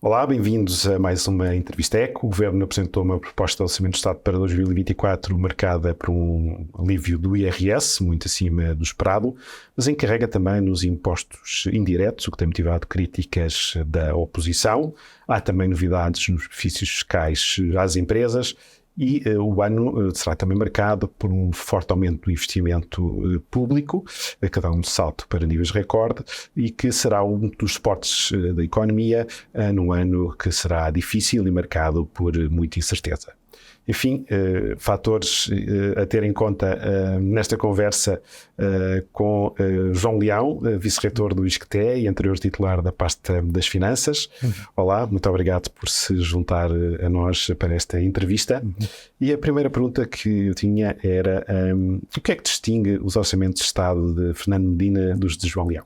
Olá, bem-vindos a mais uma entrevista ECO. O Governo apresentou uma proposta de Orçamento de Estado para 2024 marcada por um alívio do IRS, muito acima do esperado, mas encarrega também nos impostos indiretos, o que tem motivado críticas da oposição. Há também novidades nos benefícios fiscais às empresas. E o ano será também marcado por um forte aumento do investimento público, que dá um salto para níveis recorde e que será um dos suportes da economia num ano que será difícil e marcado por muita incerteza. Enfim, fatores a ter em conta nesta conversa com João Leão, vice-reitor do ISCTE e anterior titular da pasta das Finanças. Olá, muito obrigado por se juntar a nós para esta entrevista. E a primeira pergunta que eu tinha era o que é que distingue os orçamentos de Estado de Fernando Medina dos de João Leão?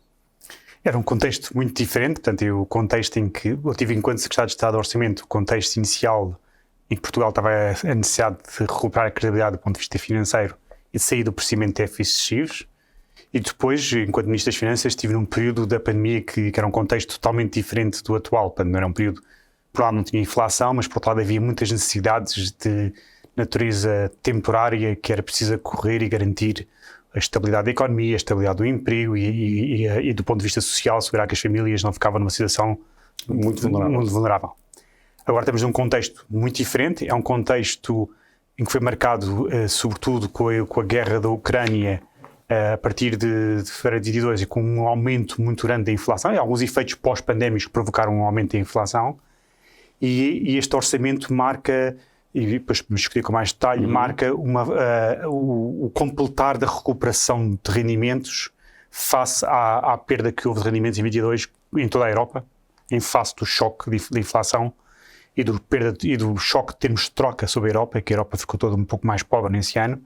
Era um contexto muito diferente, portanto, o contexto em que eu tive enquanto Secretário de Estado do Orçamento, o contexto inicial em que Portugal estava a necessidade de recuperar a credibilidade do ponto de vista financeiro e de sair do procedimento de déficits excessivos. E depois, enquanto Ministro das Finanças, estive num período da pandemia que era um contexto totalmente diferente do atual. Portanto, não era um período, por um lado não tinha inflação, mas por outro lado havia muitas necessidades de natureza temporária que era preciso correr e garantir a estabilidade da economia, a estabilidade do emprego e do ponto de vista social, assegurar que as famílias não ficavam numa situação muito vulnerável. Agora estamos num contexto muito diferente, é um contexto em que foi marcado sobretudo com a guerra da Ucrânia a partir de fevereiro de 2022 e com um aumento muito grande da inflação e alguns efeitos pós-pandémicos que provocaram um aumento da inflação e este orçamento marca, e depois me discutir com mais detalhe, marca o completar da recuperação de rendimentos face à perda que houve de rendimentos em 2022 em toda a Europa, em face do choque de inflação e do choque de termos de troca sobre a Europa, que a Europa ficou toda um pouco mais pobre nesse ano.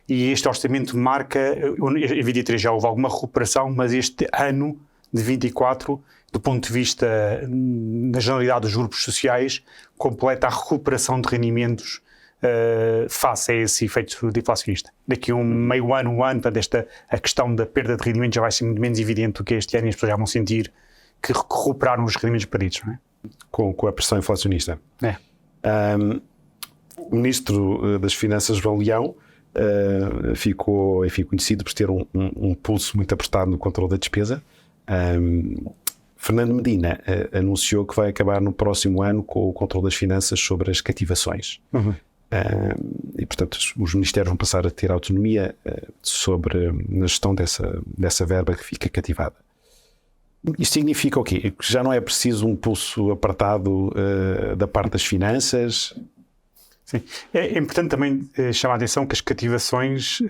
E este orçamento marca, em 23 já houve alguma recuperação, mas este ano de 24, do ponto de vista da generalidade dos grupos sociais, completa a recuperação de rendimentos face a esse efeito deflacionista. Daqui a meio ano, portanto, a questão da perda de rendimentos já vai ser muito menos evidente do que este ano e as pessoas já vão sentir que recuperaram os rendimentos perdidos, não é? Com a pressão inflacionista. O Ministro das Finanças, João Leão, ficou conhecido por ter um pulso muito apertado no controle da despesa. Fernando Medina anunciou que vai acabar no próximo ano com o controle das finanças sobre as cativações. E, portanto, os ministérios vão passar a ter autonomia na gestão dessa verba que fica cativada. Isto significa o quê? Que já não é preciso um pulso apertado da parte das finanças? Sim. É importante também chamar a atenção que as cativações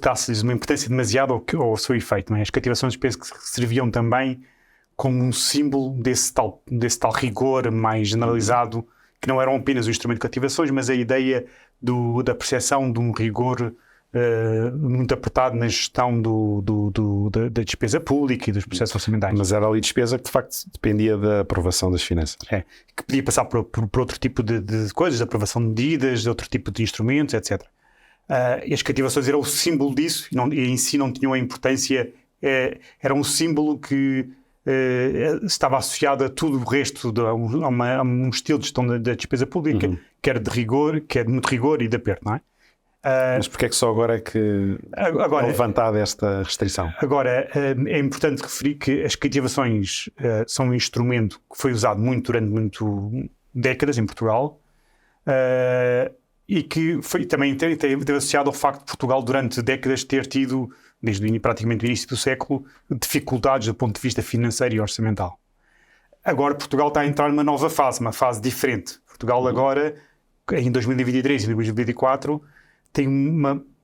dá-se-lhes uma importância demasiada ao seu efeito. Não é? As cativações penso que serviam também como um símbolo desse tal rigor mais generalizado, que não eram apenas o instrumento de cativações, mas a ideia da percepção de um rigor muito apertado na gestão da despesa pública e dos processos orçamentais. Mas era ali despesa que de facto dependia da aprovação das finanças. Que podia passar por outro tipo de coisas, de aprovação de medidas, de outro tipo de instrumentos, etc. E as cativações eram o símbolo disso e em si não tinham a importância, era um símbolo que estava associado a tudo o resto, a um estilo de gestão da despesa pública, que era de muito rigor e de aperto, não é? Mas porquê é que só agora é que é levantada esta restrição? Agora, é importante referir que as cativações são um instrumento que foi usado durante décadas em Portugal e que também teve associado ao facto de Portugal durante décadas ter tido, desde praticamente o início do século, dificuldades do ponto de vista financeiro e orçamental. Agora Portugal está a entrar numa nova fase, uma fase diferente. Portugal agora, em 2023 e 2024,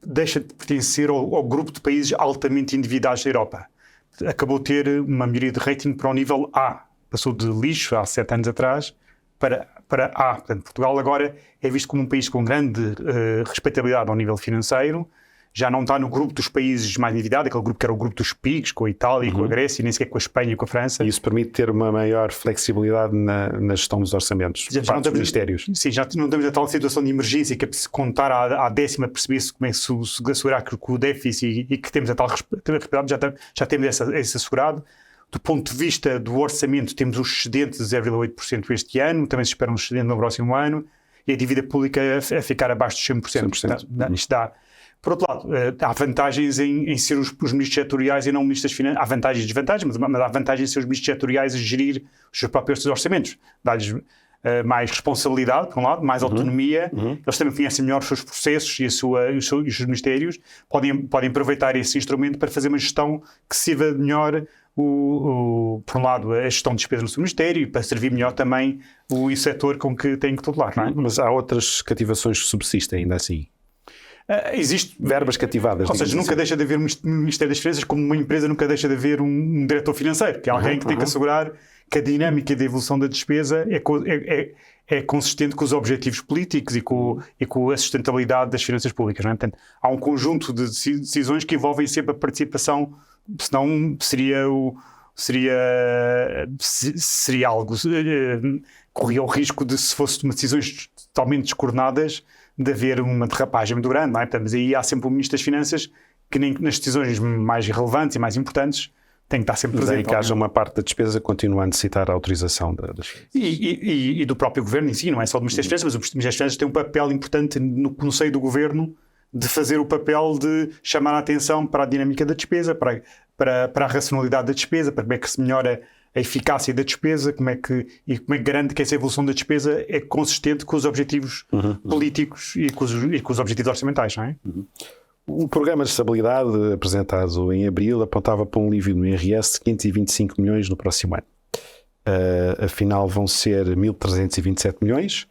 deixa de pertencer ao grupo de países altamente endividados da Europa. Acabou de ter uma melhoria de rating para o nível A. Passou de lixo há 7 anos atrás para A. Portanto, Portugal agora é visto como um país com grande respeitabilidade ao nível financeiro. Já não está no grupo dos países mais endividados, aquele grupo que era o grupo dos PIGs, com a Itália, com a Grécia, e nem sequer com a Espanha e com a França. E isso permite ter uma maior flexibilidade na gestão dos orçamentos, já não dos ministérios. Sim, já não temos a tal situação de emergência que é preciso contar à décima, perceber-se como é que se assegurar que o déficit e que temos a tal responsabilidade, já temos esse assegurado. Do ponto de vista do orçamento, temos o excedente de 0,8% este ano, também se espera um excedente no próximo ano, e a dívida pública a ficar abaixo dos 100%. 100%. Isto dá. Por outro lado, há vantagens em ser os ministros setoriais e não ministros das finanças. Há vantagens e desvantagens, mas há vantagens em ser os ministros setoriais a gerir os seus próprios orçamentos. Dá-lhes mais responsabilidade, por um lado, mais autonomia. Eles também conhecem melhor os seus processos e os ministérios. Podem aproveitar esse instrumento para fazer uma gestão que sirva melhor, por um lado, a gestão de despesas no seu ministério e para servir melhor também o setor com que têm que tutelar. Não é? Mas há outras cativações que subsistem ainda assim. Existe verbas cativadas. Ou seja, nunca deixa de haver um Ministério das Finanças, como uma empresa nunca deixa de haver um diretor financeiro, que é alguém que tem que assegurar que a dinâmica da evolução da despesa é consistente com os objetivos políticos e com a sustentabilidade das finanças públicas. Não é? Portanto, há um conjunto de decisões que envolvem sempre a participação, senão seria algo... corria o risco de, se fosse decisões totalmente descoordenadas, de haver uma derrapagem muito grande, não é? Portanto, mas aí há sempre o Ministro das Finanças que nem nas decisões mais relevantes e mais importantes tem que estar sempre presente. Que haja uma parte da despesa continua a necessitar a autorização das finanças. E do próprio Governo em si, não é só do Ministro das Finanças, mas o Ministro das Finanças tem um papel importante no seio do Governo de fazer o papel de chamar a atenção para a dinâmica da despesa, para a racionalidade da despesa, para como é que se melhora a eficácia da despesa, como é que garante que essa evolução da despesa é consistente com os objetivos políticos e com os objetivos orçamentais, não é? O programa de estabilidade apresentado em abril apontava para um alívio no IRS de 525 milhões no próximo ano. Afinal vão ser 1.327 milhões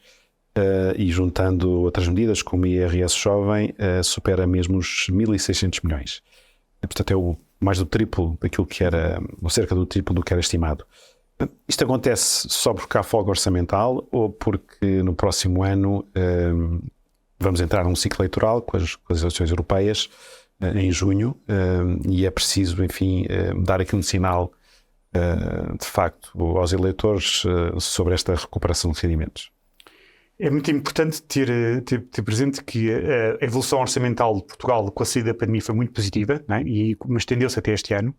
e juntando outras medidas como o IRS jovem supera mesmo os 1.600 milhões. Portanto é mais do triplo daquilo que era, ou cerca do triplo do que era estimado. Isto acontece só porque há folga orçamental ou porque no próximo ano vamos entrar num ciclo eleitoral com as eleições europeias em junho e é preciso, enfim, dar aqui um sinal de facto aos eleitores sobre esta recuperação de rendimentos? É muito importante ter presente que a evolução orçamental de Portugal com a saída da pandemia foi muito positiva, não é? Mas estendeu-se até este ano.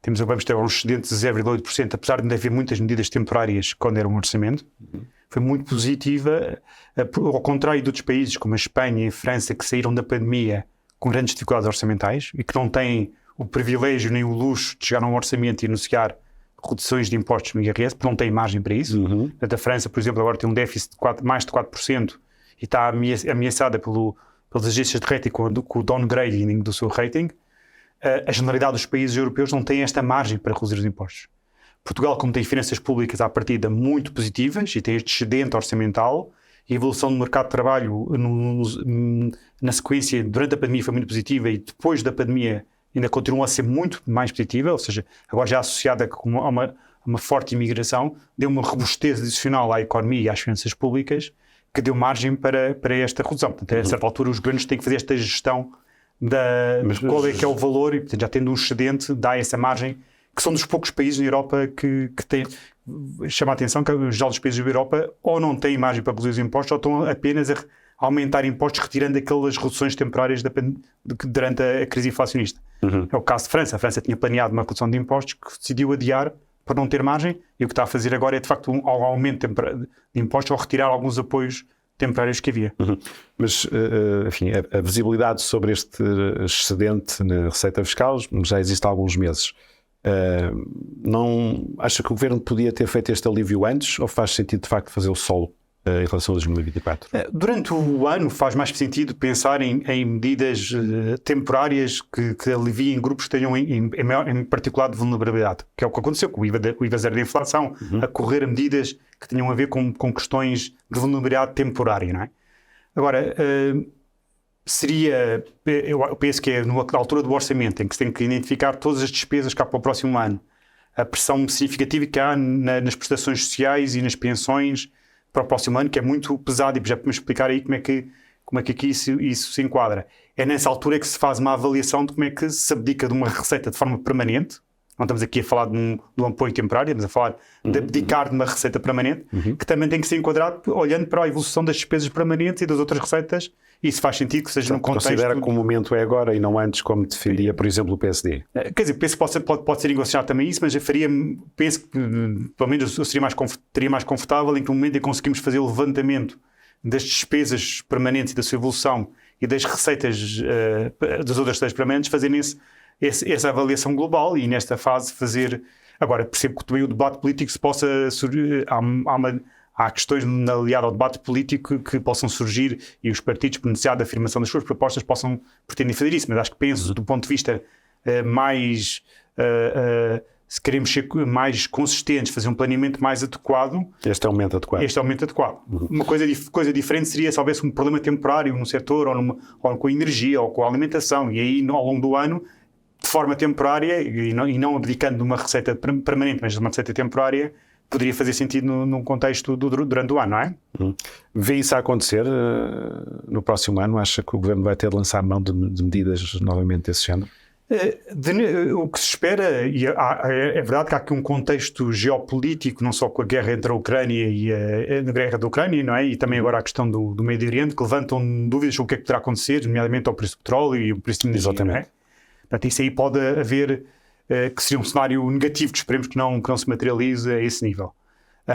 Vamos ter um excedente de 0,8%, apesar de não haver muitas medidas temporárias quando era um orçamento. Foi muito positiva, ao contrário de outros países como a Espanha e a França, que saíram da pandemia com grandes dificuldades orçamentais e que não têm o privilégio nem o luxo de chegar a um orçamento e anunciar reduções de impostos no IRS, porque não tem margem para isso. A França, por exemplo, agora tem um déficit de mais de 4% e está ameaçada pelas agências de rating com o downgrading do seu rating. A generalidade dos países europeus não tem esta margem para reduzir os impostos. Portugal, como tem finanças públicas à partida muito positivas e tem este excedente orçamental, e a evolução do mercado de trabalho na sequência, durante a pandemia foi muito positiva e depois da pandemia ainda continua a ser muito mais positiva, ou seja, agora já associada a uma forte imigração, deu uma robustez adicional à economia e às finanças públicas que deu margem para esta redução. Portanto, a certa altura os governos têm que fazer esta gestão de qual é que é o valor e, portanto, já tendo um excedente, dá essa margem, que são dos poucos países na Europa que têm... Chama a atenção que os dos países da Europa ou não têm margem para reduzir os impostos ou estão apenas a aumentar impostos retirando aquelas reduções temporárias durante a crise inflacionista. É o caso de França. A França tinha planeado uma redução de impostos que decidiu adiar por não ter margem e o que está a fazer agora é de facto um aumento de impostos ou retirar alguns apoios temporários que havia. Mas, enfim, a visibilidade sobre este excedente na receita fiscal já existe há alguns meses. Não acha que o Governo podia ter feito este alívio antes ou faz sentido de facto fazer o solo em relação a 2024? Durante o ano faz mais sentido pensar em medidas temporárias que aliviem grupos que tenham em particular de vulnerabilidade, que é o que aconteceu com o IVA zero da inflação, a correr a medidas que tenham a ver com questões de vulnerabilidade temporária, não é? Agora, eu penso que é na altura do orçamento em que se tem que identificar todas as despesas que há para o próximo ano, a pressão significativa que há nas prestações sociais e nas pensões para o próximo ano, que é muito pesado, e já podemos explicar aí como é que aqui isso se enquadra. É nessa altura que se faz uma avaliação de como é que se abdica de uma receita de forma permanente. Não estamos aqui a falar de um apoio temporário, estamos a falar de abdicar de uma receita permanente, que também tem que ser enquadrado olhando para a evolução das despesas permanentes e das outras receitas Isso faz sentido que seja num contexto... Considera que o momento é agora e não antes, como defendia, por exemplo, o PSD? Quer dizer, penso que pode ser negociado também isso, mas penso que pelo menos eu teria mais confortável em que no momento em que conseguimos fazer o levantamento das despesas permanentes e da sua evolução e das receitas das outras despesas permanentes, fazerem essa avaliação global e nesta fase fazer... Agora, percebo que também o debate político se possa surgir... Há questões aliadas ao debate político que possam surgir e os partidos, por necessidade da afirmação das suas propostas, pretendem fazer isso. Mas acho que penso, do ponto de vista se queremos ser mais consistentes, fazer um planeamento mais adequado... Este é o momento adequado. Uma coisa diferente seria se houvesse um problema temporário no setor, ou com a energia, ou com a alimentação, e aí ao longo do ano, de forma temporária, e não abdicando de uma receita permanente, mas de uma receita temporária, poderia fazer sentido num contexto durante o ano, não é? Vê isso a acontecer no próximo ano? Acha que o Governo vai ter de lançar mão de medidas novamente desse género? O que se espera, e é verdade que há aqui um contexto geopolítico, não só com a guerra entre a Ucrânia e a guerra da Ucrânia, não é? E também agora a questão do Médio Oriente, que levantam dúvidas sobre o que é que poderá acontecer, nomeadamente ao preço do petróleo e o preço de energia. Exatamente. Não é? Portanto, isso aí pode haver... que seria um cenário negativo, que esperemos que não se materialize a esse nível.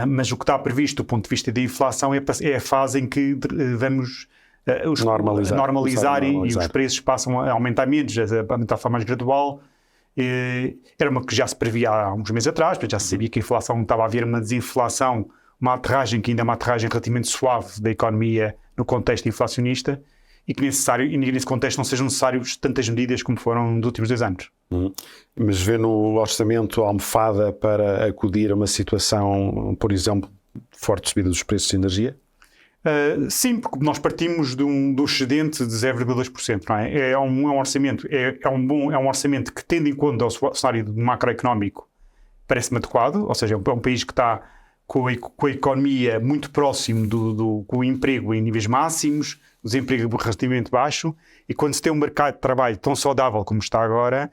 Mas o que está previsto do ponto de vista da inflação é a fase em que vamos normalizar e os preços passam a aumentar menos, a aumentar de forma mais gradual. Era uma que já se previa há uns meses atrás, já se sabia que a inflação estava a haver uma desinflação, uma aterragem que ainda é uma aterragem relativamente suave da economia no contexto inflacionista, e que nesse contexto não sejam necessários tantas medidas como foram nos últimos 2 anos. Mas vê no orçamento a almofada para acudir a uma situação, por exemplo, de forte subida dos preços de energia? Sim, porque nós partimos do excedente de 0,2%, não é? É um orçamento, é um orçamento que, tendo em conta o cenário macroeconómico, parece-me adequado, ou seja, é um país que está com a economia muito próximo com o emprego em níveis máximos, o desemprego relativamente baixo, e quando se tem um mercado de trabalho tão saudável como está agora,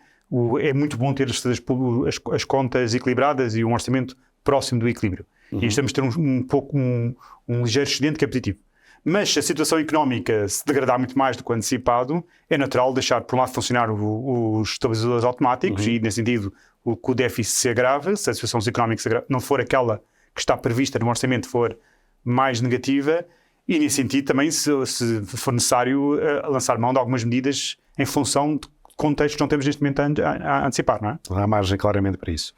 é muito bom ter as contas equilibradas e um orçamento próximo do equilíbrio. E estamos a ter um ligeiro excedente que é positivo. Mas se a situação económica se degradar muito mais do que antecipado, é natural deixar, por um lado, funcionar os estabilizadores automáticos e, nesse sentido, que o déficit se agrave, se a situação económica não for aquela que está prevista no orçamento, for mais negativa, e nesse sentido também, se for necessário, lançar mão de algumas medidas em função de contextos que não temos neste momento a antecipar, não é? Há margem claramente para isso.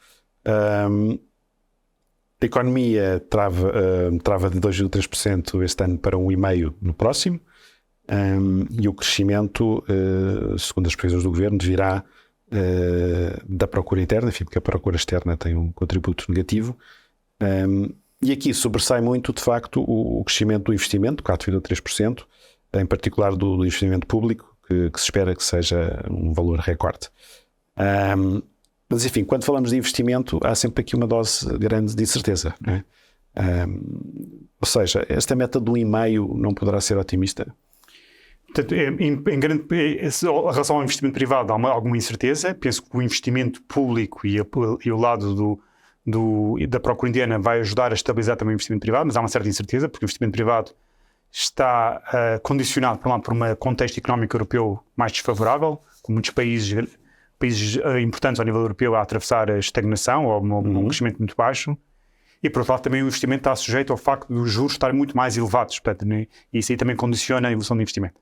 A economia trava de 2,3% este ano para 1,5% no próximo, e o crescimento, segundo as previsões do Governo, virá da procura interna, enfim, porque a procura externa tem um contributo negativo. E aqui sobressai muito, de facto, o crescimento do investimento, 4,3%, em particular do investimento público, que se espera que seja um valor recorde. Mas, enfim, quando falamos de investimento, há sempre aqui uma dose grande de incerteza, não é? Ou seja, esta meta do 1,5% não poderá ser otimista? Portanto, em relação ao investimento privado, há alguma incerteza. Penso que o investimento público e o lado da procura indiana vai ajudar a estabilizar também o investimento privado, mas há uma certa incerteza, porque o investimento privado está condicionado, por um lado, por um contexto económico europeu mais desfavorável, com muitos países importantes ao nível europeu a atravessar a estagnação ou um crescimento muito baixo, e por outro lado também o investimento está sujeito ao facto dos juros estarem muito mais elevados, portanto, e isso aí também condiciona a evolução do investimento.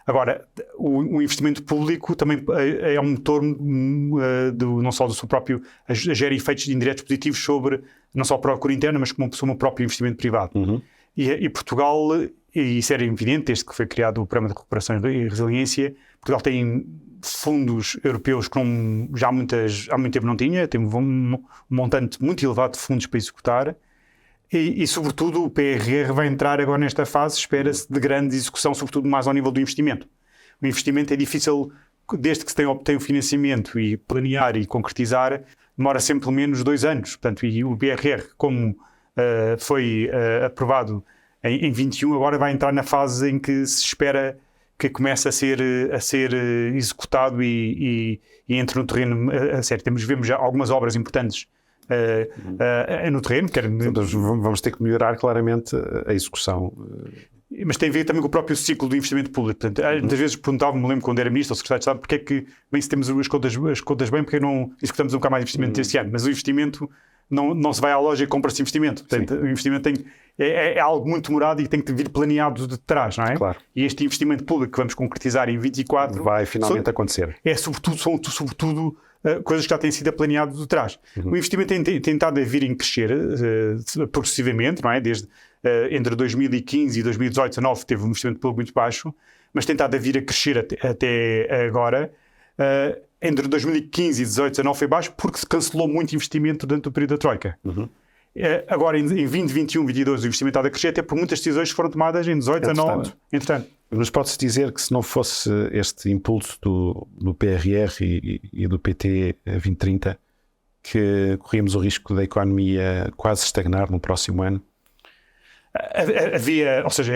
Agora, o investimento público também é um motor não só do seu próprio, gera efeitos indiretos positivos sobre não só a procura interna, mas como sobre o próprio investimento privado. E Portugal, e isso era evidente desde que foi criado o Programa de Recuperação e Resiliência, Portugal tem fundos europeus que já há muito tempo não tinha, tem um montante muito elevado de fundos para executar, e sobretudo o PRR vai entrar agora nesta fase, espera-se, de grande execução, sobretudo mais ao nível do investimento. O investimento é difícil, desde que se tem o financiamento, e planear e concretizar, demora sempre pelo menos 2 anos. Portanto, e o PRR, como foi aprovado em 21, agora vai entrar na fase em que se espera que comece a ser executado e entre no terreno a sério. Vemos já algumas obras importantes no terreno. Vamos ter que melhorar claramente a execução. mas tem a ver também com o próprio ciclo do investimento público. Portanto, muitas vezes perguntava-me, lembro quando era ministro ou secretário de Estado, porque é que, bem, se temos as contas bem, porque não executamos um bocado mais de investimento este ano? Mas o investimento não se vai à loja e compra-se investimento. Portanto, o investimento é algo muito demorado e tem que vir planeado de trás, não é? Claro. E este investimento público que vamos concretizar em 24 vai finalmente acontecer. São sobretudo coisas que já têm sido planeadas de trás. O investimento tem estado a vir em crescer progressivamente, não é? Desde entre 2015 e 2018, 2019 teve um investimento público muito baixo, mas tem estado a vir a crescer até agora. Entre 2015 e 2018, 2019 foi baixo porque se cancelou muito investimento durante o período da Troika. Agora em 2021, 2022 o investimento está a crescer até por muitas decisões que foram tomadas em 18, 19. Entretanto. Mas pode-se dizer que se não fosse este impulso do PRR e do PT 2030, que corríamos o risco da economia quase estagnar no próximo ano? Havia, ou seja,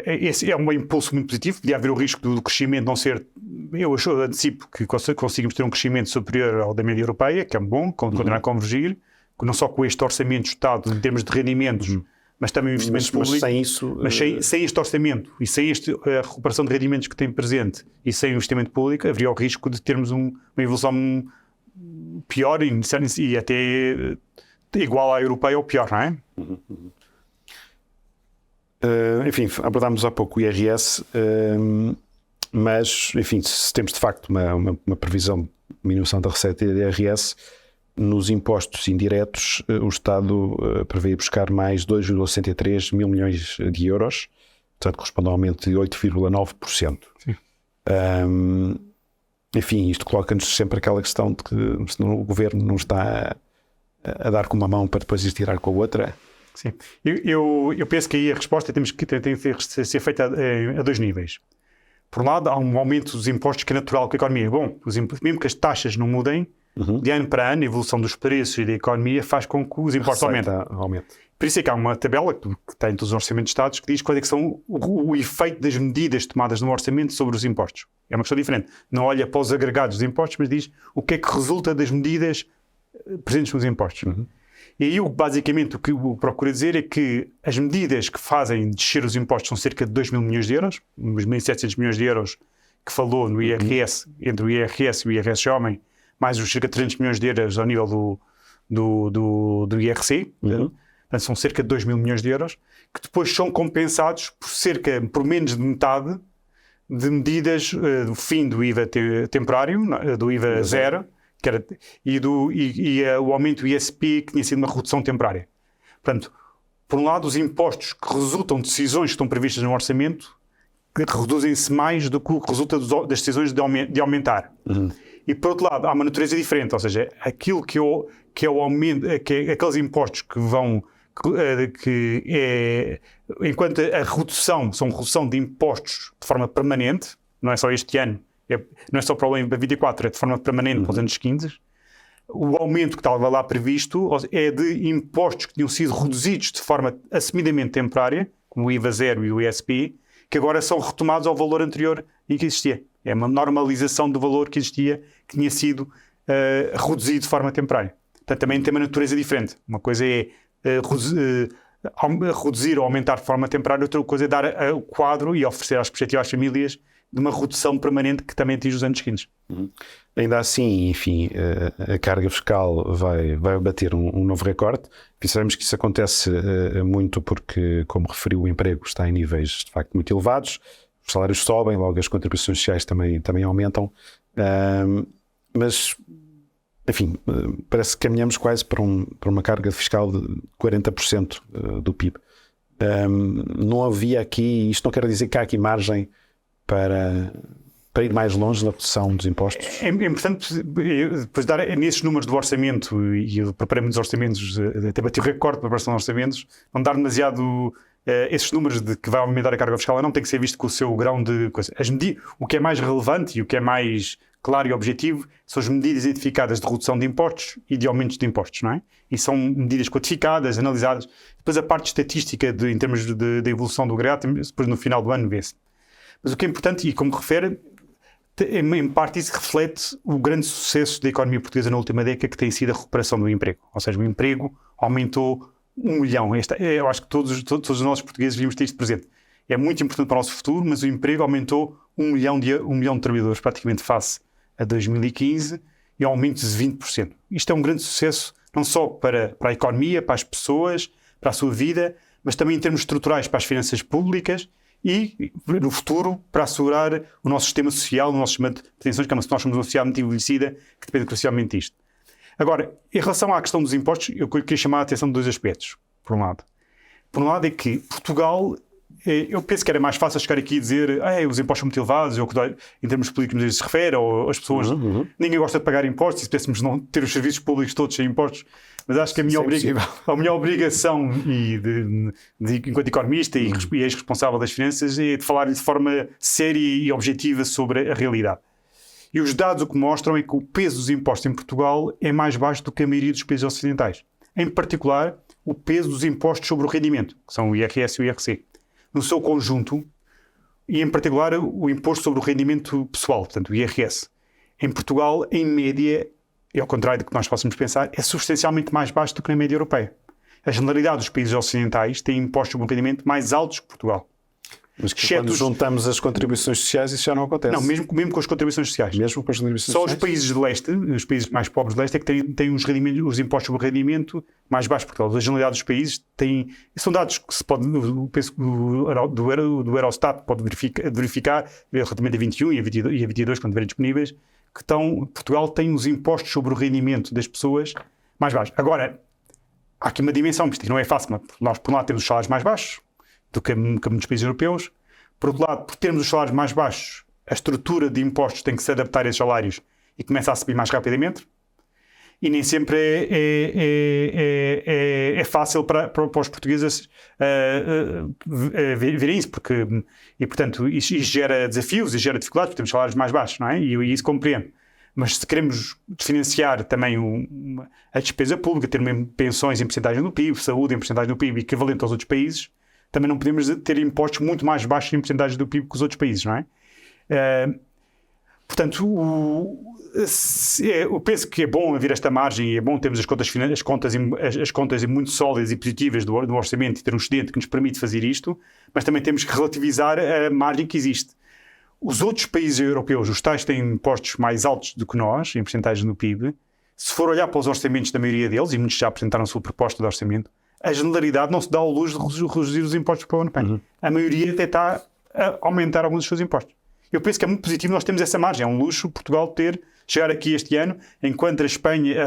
esse é um impulso muito positivo. Podia haver o risco do crescimento não ser. Eu antecipo que conseguimos ter um crescimento superior ao da média europeia, que é bom, continuar a convergir, não só com este orçamento do Estado em termos de rendimentos, mas também o investimento público. Mas sem isso. Mas sem este orçamento e sem a recuperação de rendimentos que tem presente e sem o investimento público, haveria o risco de termos uma evolução pior e até igual à europeia ou pior, não é? Enfim, abordámos há pouco o IRS, mas, enfim, se temos de facto uma previsão de diminuição da receita do IRS, nos impostos indiretos, o Estado prevê buscar mais 2,63 mil milhões de euros, portanto, corresponde a um aumento de 8,9%. Enfim, isto coloca-nos sempre aquela questão de que senão o governo não está a dar com uma mão para depois ir tirar com a outra. Sim. Eu penso que aí a resposta tem que ser feita a dois níveis. Por um lado, há um aumento dos impostos que é natural com a economia. Bom, mesmo que as taxas não mudem, de ano para ano, a evolução dos preços e da economia faz com que os impostos aumentem. Por isso é que há uma tabela que tem todos os orçamentos de Estados que diz quais é que são o efeito das medidas tomadas no orçamento sobre os impostos. É uma questão diferente. Não olha para os agregados dos impostos, mas diz o que é que resulta das medidas presentes nos impostos. E aí, basicamente, o que eu procuro dizer é que as medidas que fazem descer os impostos são cerca de 2 mil milhões de euros, os 1.700 milhões de euros que falou no IRS, entre o IRS e o IRS Homem, mais os cerca de 300 milhões de euros ao nível do IRC, portanto, são cerca de 2 mil milhões de euros, que depois são compensados por menos de metade de medidas do fim do IVA temporário, do IVA zero, e o aumento do ISP, que tinha sido uma redução temporária. Portanto, por um lado, os impostos que resultam de decisões que estão previstas no orçamento reduzem-se mais do que o que resulta das decisões de aumentar. E, por outro lado, há uma natureza diferente, ou seja, aquilo que é o aumento, aqueles impostos que vão... enquanto a redução são redução de impostos de forma permanente, não é só este ano, não é só para o ano 24, é de forma permanente para os anos 15. O aumento que estava lá previsto é de impostos que tinham sido reduzidos de forma assumidamente temporária, como o IVA zero e o ISP, que agora são retomados ao valor anterior em que existia. É uma normalização do valor que existia, que tinha sido reduzido de forma temporária. Portanto, também tem uma natureza diferente. Uma coisa é reduzir ou aumentar de forma temporária, outra coisa é dar o quadro e oferecer às respectivas famílias de uma redução permanente que também atinge os anos seguintes. Ainda assim, enfim, a carga fiscal vai bater um novo recorde. Sabemos que isso acontece muito porque, como referiu, o emprego está em níveis de facto muito elevados, os salários sobem, logo as contribuições sociais também aumentam, mas, enfim, parece que caminhamos quase para uma carga fiscal de 40% do PIB. Não havia aqui, isto não quer dizer que há aqui margem para ir mais longe na redução dos impostos? É importante depois dar nesses números do orçamento, e eu preparei muitos orçamentos, até bati o recorde para a preparação de orçamentos, não dar demasiado esses números de que vai aumentar a carga fiscal, não tem que ser visto com o seu grão de coisa. O que é mais relevante e o que é mais claro e objetivo são as medidas identificadas de redução de impostos e de aumentos de impostos, não é? E são medidas quantificadas, analisadas. Depois a parte estatística em termos de evolução do agregado, depois no final do ano vê-se. Mas o que é importante, e como refere, em parte isso reflete o grande sucesso da economia portuguesa na última década, que tem sido a recuperação do emprego. Ou seja, o emprego aumentou 1 milhão. Eu acho que todos os nossos portugueses devíamos ter isto presente. é muito importante para o nosso futuro, mas o emprego aumentou 1 milhão de trabalhadores praticamente face a 2015 e aumento de 20%. Isto é um grande sucesso, não só para a economia, para as pessoas, para a sua vida, mas também em termos estruturais para as finanças públicas e, no futuro, para assegurar o nosso sistema social, o nosso sistema de pensões, que nós somos uma sociedade muito envelhecida, que depende crucialmente disto. Agora, em relação à questão dos impostos, eu queria chamar a atenção de 2 aspectos. Por um lado é que Portugal, eu penso que era mais fácil chegar aqui e dizer os impostos são muito elevados, ou em termos políticos nos se refere, ou as pessoas, ninguém gosta de pagar impostos, e se pudéssemos não ter os serviços públicos todos sem impostos, mas acho que a minha obrigação enquanto economista e ex-responsável das finanças é de falar de forma séria e objetiva sobre a realidade. E os dados o que mostram é que o peso dos impostos em Portugal é mais baixo do que a maioria dos países ocidentais. Em particular, o peso dos impostos sobre o rendimento, que são o IRS e o IRC. No seu conjunto, e em particular o imposto sobre o rendimento pessoal, portanto o IRS. Em Portugal, em média, e ao contrário do que nós possamos pensar, é substancialmente mais baixo do que na média europeia. A generalidade dos países ocidentais tem impostos sobre o rendimento mais altos que Portugal. Mas que quando juntamos as contribuições sociais, isso já não acontece. Não, mesmo com as contribuições sociais. Mesmo com as contribuições Só sociais? os países de leste, os países mais pobres de leste, é que têm os impostos sobre o rendimento mais baixos que Portugal. A generalidade dos países tem... São dados que se pode... Penso que do Eurostat pode verificar relativamente a 21 e a 22, quando estiverem disponíveis, que Portugal tem os impostos sobre o rendimento das pessoas mais baixos. Agora, há aqui uma dimensão, porque isto não é fácil. Nós, por um lado, temos os salários mais baixos do que muitos países europeus. Por outro lado, por termos os salários mais baixos, a estrutura de impostos tem que se adaptar a esses salários e começa a subir mais rapidamente. E nem sempre é fácil para os portugueses verem isso, e portanto isso gera desafios e gera dificuldades, porque temos salários mais baixos, não é? E isso compreendo. Mas se queremos financiar também a despesa pública, ter pensões em porcentagem do PIB, saúde em porcentagem do PIB equivalente aos outros países, também não podemos ter impostos muito mais baixos em porcentagem do PIB que os outros países, não é? Portanto, eu penso que é bom haver esta margem e é bom termos as contas muito sólidas e positivas do orçamento e ter um excedente que nos permite fazer isto, mas também temos que relativizar a margem que existe. Os outros países europeus, os tais têm impostos mais altos do que nós, em porcentagem do PIB. Se for olhar para os orçamentos da maioria deles, e muitos já apresentaram a sua proposta de orçamento, a generalidade não se dá ao luxo de reduzir os impostos para o ano que vem. A maioria até está a aumentar alguns dos seus impostos. Eu penso que é muito positivo nós temos essa margem. É um luxo Portugal chegar aqui este ano, enquanto a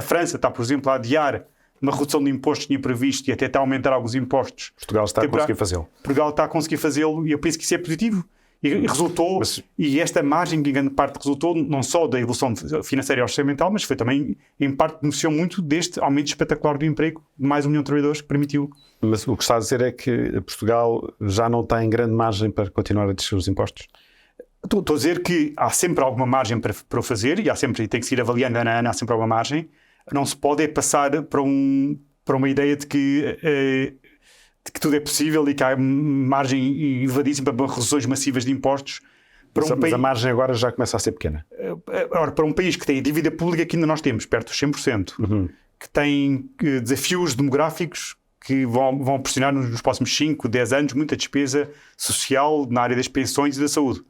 França está, por exemplo, a adiar uma redução de impostos que tinha previsto e até está a aumentar alguns impostos. Portugal está a conseguir fazê-lo. Portugal está a conseguir fazê-lo e eu penso que isso é positivo. E resultou, e esta margem, que em grande parte resultou não só da evolução financeira e orçamental, mas foi também, em parte, beneficiou muito deste aumento espetacular do emprego de mais 1 milhão de trabalhadores que permitiu. Mas o que está a dizer é que Portugal já não tem grande margem para continuar a descer os impostos? Estou a dizer que há sempre alguma margem para o fazer e tem que se ir avaliando ano a ano, há sempre alguma margem. Não se pode passar para uma ideia de que tudo é possível e que há margem elevadíssima para reduções massivas de impostos. Mas a margem agora já começa a ser pequena. Ora, para um país que tem a dívida pública que ainda nós temos, perto dos 100%, que tem desafios demográficos que vão pressionar nos próximos 5, 10 anos muita despesa social na área das pensões e da saúde.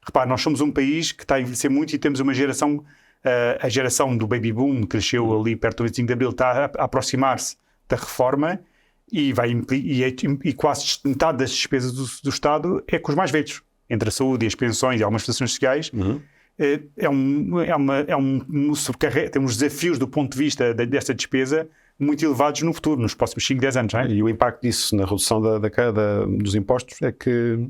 Repare, nós somos um país que está a envelhecer muito e temos uma geração, a geração do baby boom, que cresceu ali perto do 25 de Abril, está a aproximar-se da reforma e quase metade das despesas do Estado é com os mais velhos. Entre a saúde e as pensões e algumas prestações sociais, temos desafios do ponto de vista dessa despesa muito elevados no futuro, nos próximos 5, 10 anos. Não é? E o impacto disso na redução dos impostos é que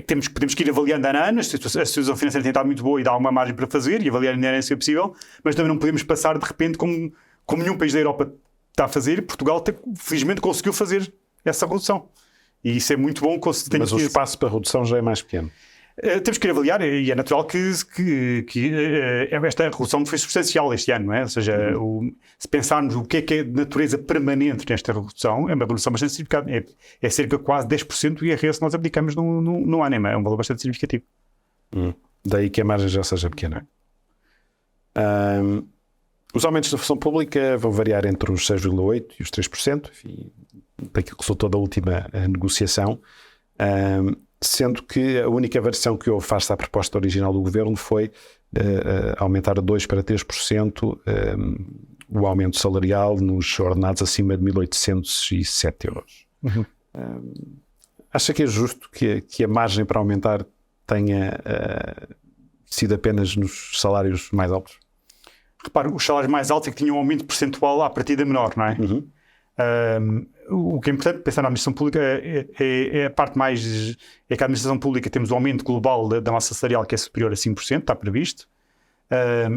temos que ir avaliando ano a ano. A situação financeira tem estado muito boa e dá alguma margem para fazer e avaliar ainda se é possível, mas também não podemos passar de repente como nenhum país da Europa está a fazer. Portugal, felizmente, conseguiu fazer essa redução. E isso é muito bom. Mas o espaço para redução já é mais pequeno. Temos que ir avaliar e é natural que esta redução foi substancial este ano, não é? Ou seja, se pensarmos o que é de natureza permanente nesta redução, é uma redução bastante significativa. É cerca de quase 10% do IRS que nós aplicamos no ano. É um valor bastante significativo. Daí que a margem já seja pequena. Os aumentos da função pública vão variar entre os 6,8% e os 3%, enfim, daquilo que resultou da última negociação. Sendo que a única variação que houve face à proposta original do Governo foi aumentar de 2% para 3% o aumento salarial nos ordenados acima de 1.807 euros. Acha que é justo que a margem para aumentar tenha sido apenas nos salários mais altos? Repare, os salários mais altos é que tinham um aumento percentual à partida menor, não é? O que é importante pensar na administração pública é a parte mais... É que a administração pública temos um aumento global da massa salarial que é superior a 5%, está previsto.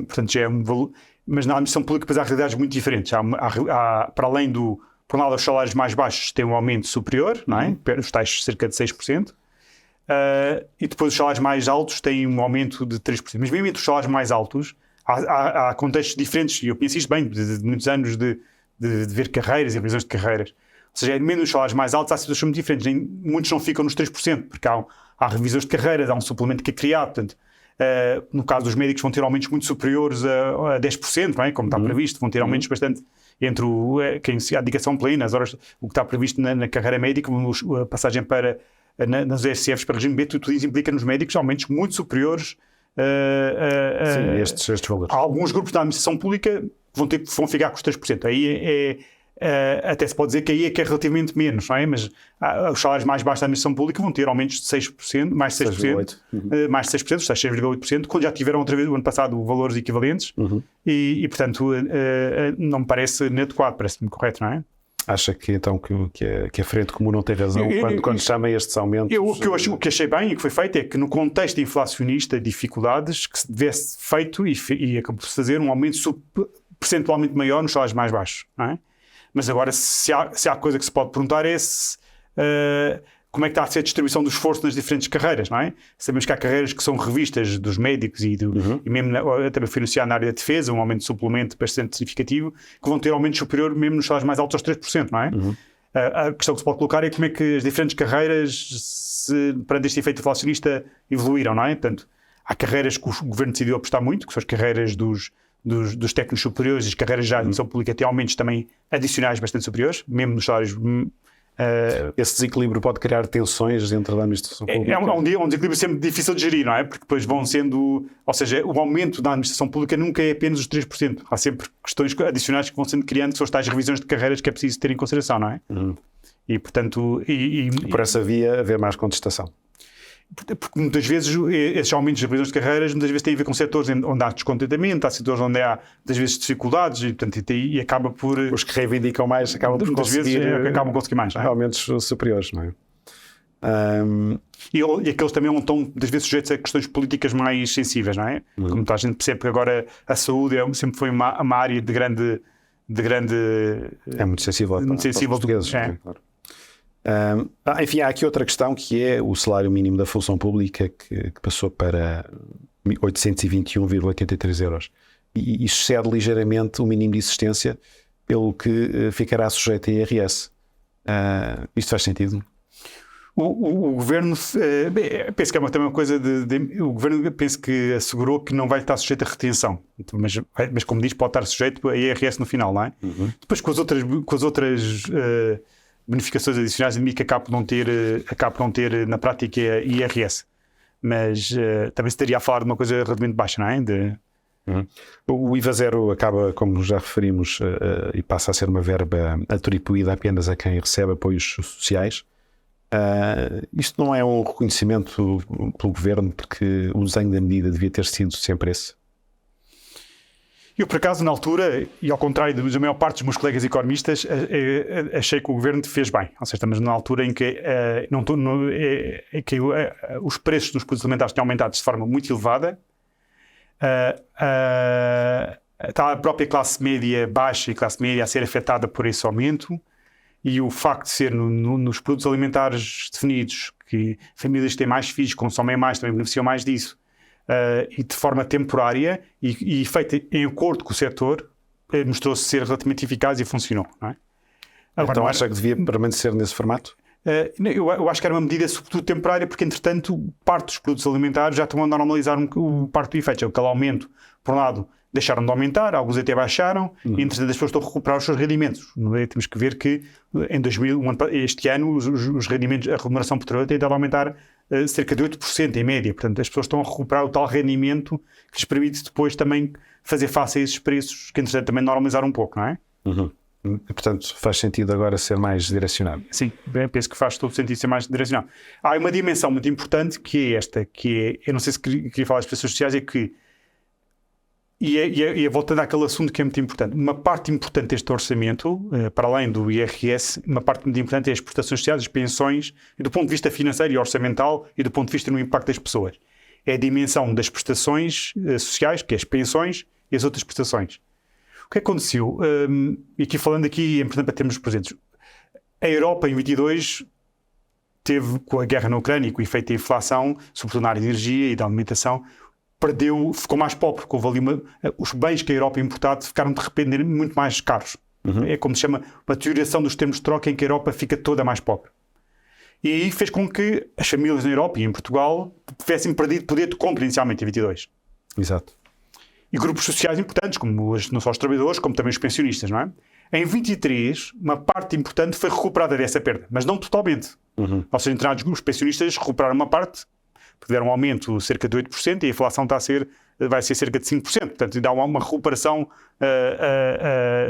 Portanto, já é um valor... Mas na administração pública depois há realidades muito diferentes. Para além do... Por um lado, os salários mais baixos têm um aumento superior, não é? Os tais cerca de 6%. E depois os salários mais altos têm um aumento de 3%. Mas mesmo entre os salários mais altos, há contextos diferentes. E eu penso isto bem, de muitos anos de ver carreiras e revisões de carreiras. Ou seja, mesmo nos salários mais altos há situações muito diferentes. Muitos não ficam nos 3%, porque há revisões de carreiras, há um suplemento que é criado. Portanto, no caso dos médicos vão ter aumentos muito superiores a 10%, não é? Como está previsto. Vão ter aumentos bastante entre a dedicação plena, as horas, o que está previsto na carreira médica, a passagem nas ESCFs para regime B, tudo isso implica nos médicos aumentos muito superiores Sim, estes valores. Há alguns grupos da administração pública vão ficar com os 3%. Aí até se pode dizer que aí é que é relativamente menos, não é? Mas os salários mais baixos da administração pública vão ter aumentos de 6%, mais 6%, mais 6%, os 6,8%, quando já tiveram outra vez o ano passado valores equivalentes e portanto, não me parece inadequado, parece-me correto, não é? Acha que então que a Frente Comum não tem razão quando chama estes aumentos? O que achei bem e que foi feito é que no contexto inflacionista, dificuldades, que se tivesse feito e acabou por se fazer um aumento percentualmente maior nos salários mais baixos, não é? Mas agora, se há coisa que se pode perguntar é como é que está a ser a distribuição do esforço nas diferentes carreiras, não é? Sabemos que há carreiras que são revistas dos médicos e mesmo também foi anunciado na área da defesa, um aumento de suplemento bastante significativo, que vão ter aumento superior mesmo nos salários mais altos aos 3%, não é? A questão que se pode colocar é como é que as diferentes carreiras, perante este efeito inflacionista, evoluíram, não é? Portanto, há carreiras que o governo decidiu apostar muito, que são as carreiras dos técnicos superiores e as carreiras já de administração pública têm aumentos também adicionais bastante superiores, mesmo nos salários... Esse desequilíbrio pode criar tensões dentro da administração pública? É um desequilíbrio sempre difícil de gerir, não é? Porque depois vão sendo... Ou seja, o aumento da administração pública nunca é apenas os 3%. Há sempre questões adicionais que vão sendo criando, que são as tais revisões de carreiras que é preciso ter em consideração, não é? E, portanto... Por essa via haver mais contestação. Porque muitas vezes esses aumentos de revisões de carreiras muitas vezes têm a ver com setores onde há descontentamento, há setores onde há muitas vezes dificuldades e, portanto, e acaba por... Os que reivindicam mais acabam por conseguir... acabam por conseguir mais, não é? Aumentos superiores, não é? E aqueles também não estão muitas vezes sujeitos a questões políticas mais sensíveis, não é? Como a gente percebe que agora a saúde sempre foi uma área de grande... É muito sensível para os portugueses, claro. Enfim, há aqui outra questão que é o salário mínimo da função pública que passou para 821,83 euros e excede ligeiramente o mínimo de existência, pelo que ficará sujeito a IRS. Isto faz sentido? O Governo penso que é também uma coisa o Governo penso que assegurou que não vai estar sujeito a retenção, mas como diz, pode estar sujeito a IRS no final, não é? Depois com as outras bonificações adicionais, admito que acabo por não ter na prática IRS, mas também se estaria a falar de uma coisa relativamente baixa, não é? O IVA zero acaba, como já referimos, e passa a ser uma verba atribuída apenas a quem recebe apoios sociais. Isto não é um reconhecimento pelo Governo, porque o desenho da medida devia ter sido sempre esse? Eu, por acaso, na altura, e ao contrário da maior parte dos meus colegas economistas, achei que o Governo fez bem. Ou seja, estamos numa altura em que, os preços dos produtos alimentares têm aumentado de forma muito elevada. Está a própria classe média baixa e classe média a ser afetada por esse aumento. E o facto de ser nos produtos alimentares definidos que famílias que têm mais filhos consomem mais, também beneficiam mais disso. E de forma temporária e feita em acordo com o setor, mostrou-se ser relativamente eficaz e funcionou, não é? Agora, então acha que devia permanecer nesse formato? Eu acho que era uma medida sobretudo temporária, porque entretanto parte dos produtos alimentares já estão a normalizar parte do efeito. Aquele aumento, por um lado, deixaram de aumentar, alguns até baixaram, e entretanto as pessoas estão a recuperar os seus rendimentos. Temos que ver que este ano os rendimentos, a remuneração petrolera tem de aumentar cerca de 8% em média. Portanto, as pessoas estão a recuperar o tal rendimento que lhes permite depois também fazer face a esses preços, que entretanto também normalizaram um pouco, não é? E, portanto, faz sentido agora ser mais direcionado. Sim, penso que faz todo sentido ser mais direcionado. Há uma dimensão muito importante que é esta, que é, eu não sei se queria falar das prestações sociais, é que, e voltando àquele assunto que é muito importante, uma parte importante deste orçamento, para além do IRS, uma parte muito importante é as prestações sociais, as pensões, e do ponto de vista financeiro e orçamental, e do ponto de vista no impacto das pessoas. É a dimensão das prestações sociais, que é as pensões e as outras prestações. O que aconteceu? E aqui falando aqui, é importante para termos presentes. A Europa, em 22, teve, com a guerra na Ucrânia e com o efeito da inflação, sobretudo na área de energia e da alimentação, ficou mais pobre, porque houve ali os bens que a Europa importava ficaram de repente muito mais caros. É como se chama uma deterioração dos termos de troca, em que a Europa fica toda mais pobre. E aí fez com que as famílias na Europa e em Portugal tivessem perdido poder de compra inicialmente em 22. Exato. E grupos sociais importantes, como não só os trabalhadores, como também os pensionistas, não é? Em 23, uma parte importante foi recuperada dessa perda, mas não totalmente. Ou seja, os pensionistas recuperaram uma parte, deram um aumento de cerca de 8%, e a inflação vai ser cerca de 5%. Portanto, dá uma recuperação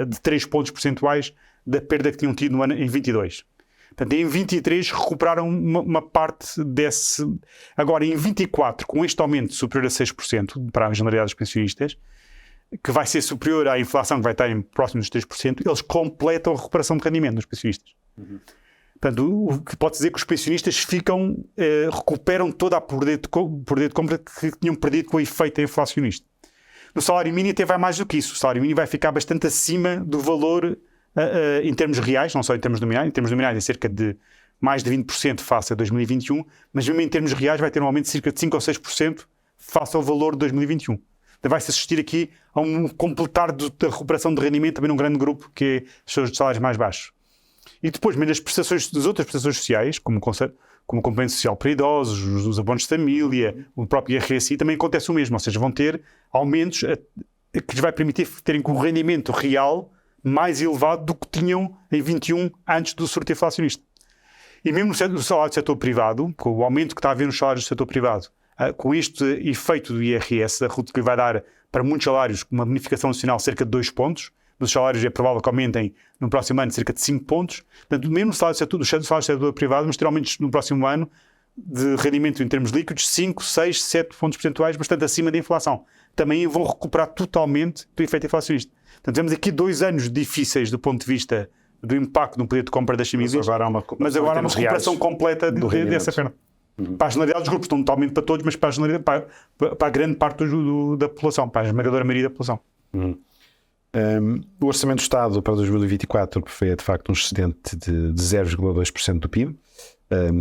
de 3 pontos percentuais da perda que tinham tido no ano em 22. Portanto, em 23 recuperaram uma parte desse. Agora, em 24, com este aumento superior a 6% para a generalidade dos pensionistas, que vai ser superior à inflação, que vai estar em próximo dos 3%, eles completam a recuperação de rendimento dos pensionistas. Portanto, o que pode dizer que os pensionistas recuperam toda a poder de compra que tinham perdido com o efeito inflacionista. No salário mínimo até vai mais do que isso. O salário mínimo vai ficar bastante acima do valor em termos reais, não só em termos nominais. Em termos nominais é cerca de mais de 20% face a 2021, mas mesmo em termos reais vai ter um aumento de cerca de 5 ou 6% face ao valor de 2021. Então vai-se assistir aqui a um completar da recuperação de rendimento também num grande grupo, que é os seus salários mais baixos. E depois, mesmo das outras prestações sociais, como o complemento social para idosos, os abonos de família, o próprio IRSI, também acontece o mesmo. Ou seja, vão ter aumentos que lhes vai permitir terem um rendimento real mais elevado do que tinham em 21 antes do surto inflacionista. E mesmo no salário do setor privado, com o aumento que está a haver nos salários do setor privado, com este efeito do IRS, que vai dar para muitos salários uma bonificação adicional de cerca de 2 pontos, os salários é provável que aumentem no próximo ano cerca de 5 pontos. Portanto, mesmo no salário do setor privado, vamos ter aumentos no próximo ano de rendimento em termos líquidos 5, 6, 7 pontos percentuais, bastante acima da inflação. Também vão recuperar totalmente do efeito inflacionista. Portanto, temos aqui 2 anos difíceis do ponto de vista do impacto no poder de compra das famílias, mas agora há uma recuperação completa dessa perda. Para a generalidade dos grupos, não totalmente para todos, mas para a grande parte da população, para a esmagadora maioria da população. O Orçamento do Estado para 2024 prevê de facto um excedente de 0,2% do PIB,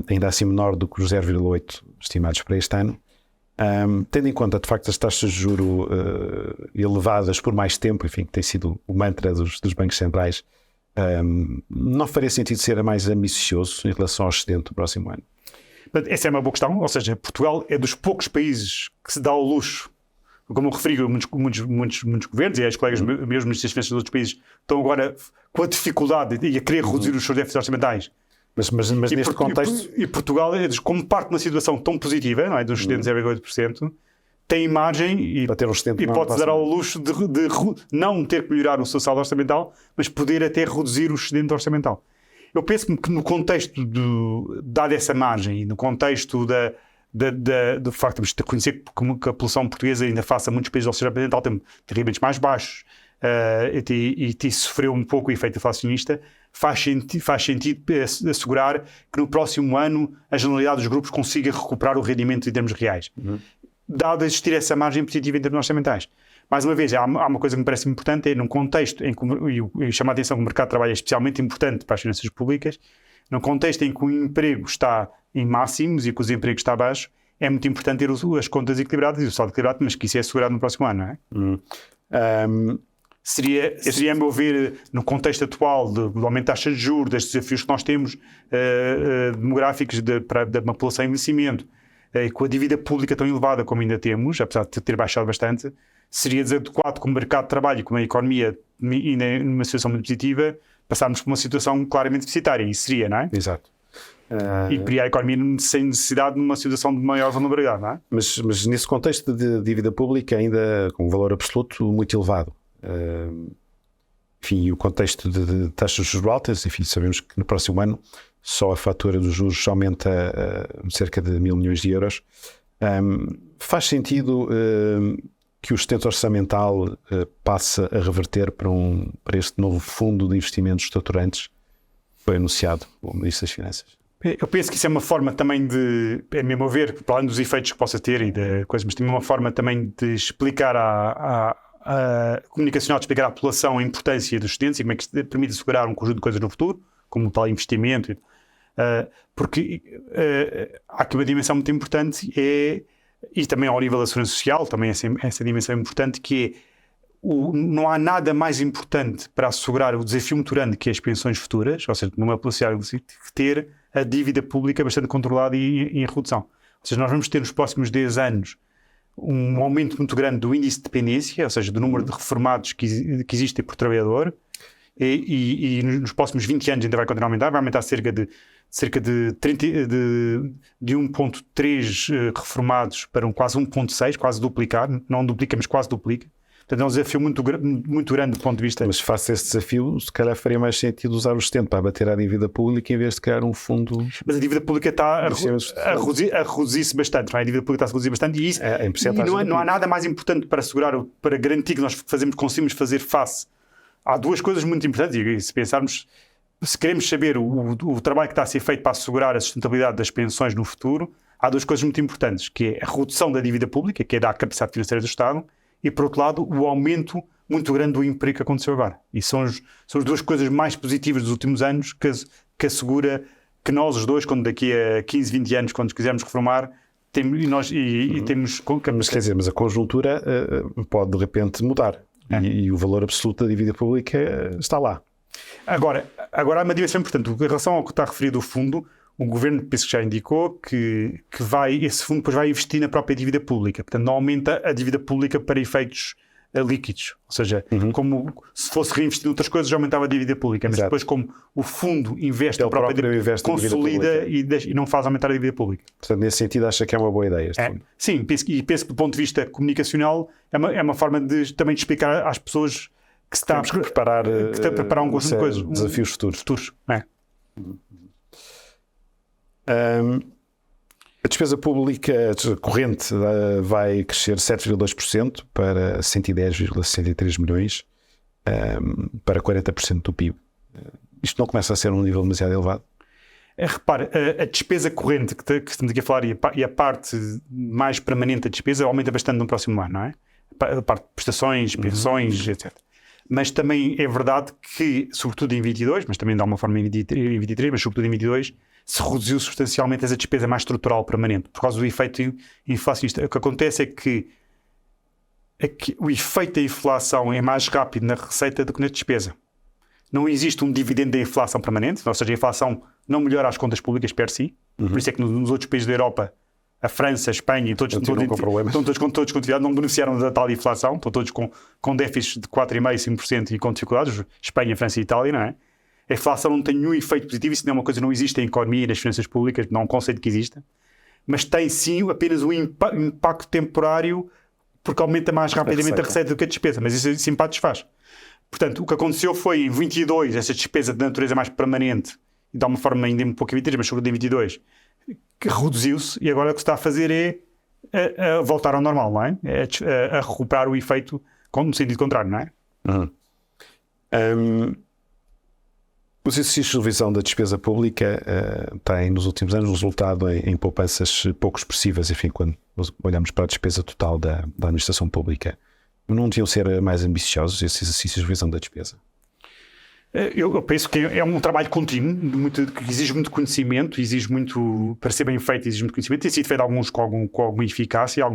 ainda assim menor do que os 0,8% estimados para este ano. Tendo em conta de facto as taxas de juro elevadas por mais tempo, enfim, que tem sido o mantra dos bancos centrais, não faria sentido ser mais ambicioso em relação ao excedente do próximo ano? Essa é uma boa questão, ou seja, Portugal é dos poucos países que se dá ao luxo, como eu referi, muitos governos, e as colegas meus, ministros das Finanças dos outros países, estão agora com a dificuldade e a querer reduzir os seus déficits orçamentais. Mas neste contexto... E Portugal, como parte de uma situação tão positiva, não é, dos excedentes de 0,8%, tem margem e pode-se dar ao luxo de não ter que melhorar o seu saldo orçamental, mas poder até reduzir o excedente orçamental. Eu penso que no contexto dada essa margem e no contexto do facto de reconhecer que a população portuguesa ainda face a muitos países do Ocidental tem rendimentos mais baixos e sofreu um pouco o efeito inflacionista, faz sentido assegurar que no próximo ano a generalidade dos grupos consiga recuperar o rendimento em termos reais. Dado existir essa margem positiva em termos orçamentais. Mais uma vez, há uma coisa que me parece importante, é num contexto em que, e chama a atenção que o mercado de trabalho é especialmente importante para as finanças públicas, num contexto em que o emprego está em máximos e que o desemprego está abaixo, é muito importante ter as contas equilibradas e o saldo equilibrado, mas que isso é assegurado no próximo ano, não é? Seria, a meu ver, no contexto atual do aumento da taxa de juros, destes desafios que nós temos demográficos da população em envelhecimento, com a dívida pública tão elevada como ainda temos, apesar de ter baixado bastante, seria desadequado com o mercado de trabalho e com a economia ainda numa situação muito positiva, passarmos por uma situação claramente deficitária. Isso seria, não é? Exato. E criar a economia sem necessidade de uma situação de maior vulnerabilidade, não é? Mas nesse contexto de dívida pública ainda com um valor absoluto muito elevado. Enfim, o contexto de taxas de juros altas, enfim, sabemos que no próximo ano só a fatura dos juros aumenta cerca de 1.000 milhões de euros. Faz sentido que o sustento orçamental passe a reverter para este novo fundo de investimentos estruturantes que foi anunciado pelo Ministro das Finanças? Eu penso que isso é uma forma também de, a meu ver, para além dos efeitos que possa ter e de coisas, mas também uma forma também de explicar a comunicacional, de explicar à população a importância dos estudantes e como é que se permite assegurar um conjunto de coisas no futuro, como o tal investimento. Porque há aqui uma dimensão muito importante, e também ao nível da segurança social, também essa dimensão importante, que não há nada mais importante para assegurar o desafio muito grande que é as pensões futuras, ou seja, numa possibilidade de ter a dívida pública bastante controlada e em redução. Ou seja, nós vamos ter nos próximos 10 anos um aumento muito grande do índice de dependência, ou seja, do número de reformados que existem por trabalhador, e nos próximos 20 anos ainda vai continuar a aumentar, vai aumentar cerca de 1.3 reformados para quase 1.6, quase duplicar, não duplica, mas quase duplica. Portanto, é um desafio muito grande do ponto de vista... Mas face a esse desafio, se calhar faria mais sentido usar o sustento para abater a dívida pública em vez de criar um fundo... Mas a dívida pública está a reduzir-se bastante, não é? A dívida pública está a reduzir bastante e isso não há nada mais importante para assegurar, para garantir que nós conseguimos fazer face. Há duas coisas muito importantes, e se pensarmos, se queremos saber o trabalho que está a ser feito para assegurar a sustentabilidade das pensões no futuro, há duas coisas muito importantes, que é a redução da dívida pública, que é da capacidade financeira do Estado, e, por outro lado, o aumento muito grande do emprego que aconteceu agora. E são as duas coisas mais positivas dos últimos anos que assegura que nós, os dois, quando daqui a 15, 20 anos, quando nos quisermos reformar, temos... Mas quer dizer, mas a conjuntura pode, de repente, mudar. E o valor absoluto da dívida pública está lá. Agora há uma dimensão importante. Em relação ao que está referido o fundo, o Governo, penso que já indicou que esse fundo depois vai investir na própria dívida pública. Portanto, não aumenta a dívida pública para efeitos líquidos. Ou seja, como se fosse reinvestido em outras coisas, já aumentava a dívida pública. Mas depois, como o fundo investe na própria dívida, consolida e não faz aumentar a dívida pública. Portanto, nesse sentido, acha que é uma boa ideia este fundo? Sim, penso que do ponto de vista comunicacional é uma forma também de explicar às pessoas que se está a preparar um conjunto de coisas. Desafios futuros. A despesa pública corrente vai crescer 7,2% para 110,63 milhões, para 40% do PIB. Isto não começa a ser um nível demasiado elevado? Repare, a despesa corrente que estamos aqui a falar e a parte mais permanente da despesa aumenta bastante no próximo ano, não é? A parte de prestações, pensões, etc. Mas também é verdade que, sobretudo em 22, mas também de alguma forma em 23, mas sobretudo em 22, se reduziu substancialmente essa despesa mais estrutural permanente, por causa do efeito inflacionista. O que acontece é que o efeito da inflação é mais rápido na receita do que na despesa. Não existe um dividendo da inflação permanente, ou seja, a inflação não melhora as contas públicas per si. Por isso é que nos outros países da Europa, a França, a Espanha, todos estão todos com dificuldade, não beneficiaram da tal inflação, estão todos com déficits de 4,5%, 5% e com dificuldades, Espanha, França e Itália, não é? A inflação não tem nenhum efeito positivo, isso não é uma coisa que não existe em economia e nas finanças públicas, não é um conceito que exista, mas tem sim apenas um impacto temporário, porque aumenta mais rapidamente a receita do que a despesa, mas esse impacto desfaz. Portanto, o que aconteceu foi em 22, essa despesa de natureza mais permanente, e de alguma forma ainda um pouco em 23, mas sobretudo em 22, que reduziu-se, e agora o que se está a fazer é voltar ao normal, não é? A recuperar o efeito no sentido contrário, não é? Os exercícios de revisão da despesa pública têm, nos últimos anos, resultado em poupanças pouco expressivas, enfim, quando olhamos para a despesa total da administração pública. Não deviam ser mais ambiciosos esses exercícios de revisão da despesa? Eu penso que é um trabalho contínuo, que exige muito conhecimento, exige muito, para ser bem feito, exige muito conhecimento. Tem sido feito alguns com alguma eficácia,